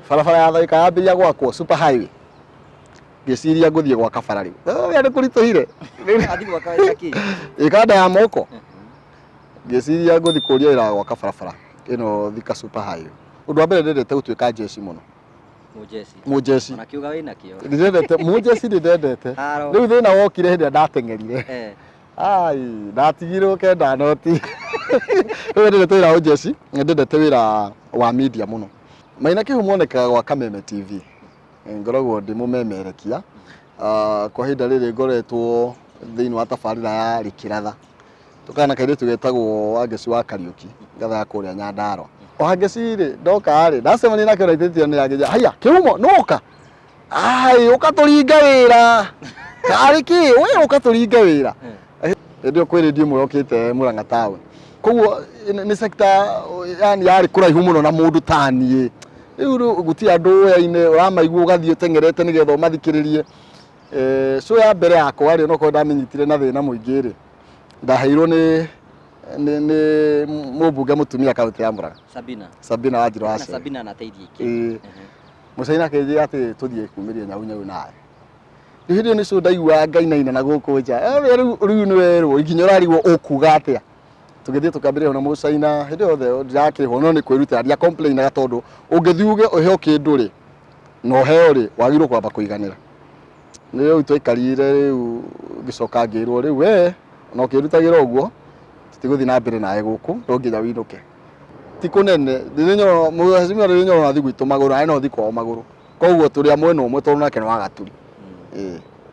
barabara ya Thika yambiria gwakwo super highway ngiciria nguthie gwa kabara riu ni kurituhire athi gwa kawaida ki ikanda ya moko ngiciria nguthi kuria ira gwa barabara ino Thika super highway undu wa mbere ndendete gutuika jeshi muno mujeci anakiuga wina kio ndendete mujeci ndendete riu thina wokire hindi ndatengerire ai ndatigirwo kenda noti riu ndendete wira wa jeshi ndendete wira wa media muno Maina kihumoneka gwa Kameme TV ngoragwo ndimumemerekia kwa hinda riri ngoretwo thiini wa tabarira ya Rikiratha tukana kaire tugetagwo Wangeci wa Kariuki ngatha ya kuria Nyandarua Wangeci ri ndoka ri ndacemania nake raitithio ni yageja haya kihumo noka ai ukaturinga wira kari ki we ukaturinga wira ndio kwiri ndi murokite Murang'a town koguo ni sector yani yari kuraihu muno na mundu tanie riu guti andu yaine uramaigua ugathie tengerete nigetha mathikiririe so ya mbere yakwa ri no ko ndamenyitire na thina muingi ri ndaheirwo ni mubunge mutumia kaunti ya Murang'a Sabina Wanjiru wa Sabina anateithia iki mucaina keje ati tuthie kumiria nyau nae hindi ni so ndaigua ngainaina na guku nja riu ni werwo iginya urarigwo ukuga atia tugithie tukambiria na mucaina hindi othe ndakirwo no ni kwirutira ndia complain ga tondu ungithiuge uheo kindu ri no heo ri wagirwo kwamba kuiganira niyo twikarire riu gicoka ngirwo riu we no kirutagira uguo tiguthi na mbere nae guku ndonginya winuke ti kunene ndinyo muhazimia ndinyo nathi gwitu maguru ai no thi kwa maguru koguo turi amwe no mwe tondu nake no agaturi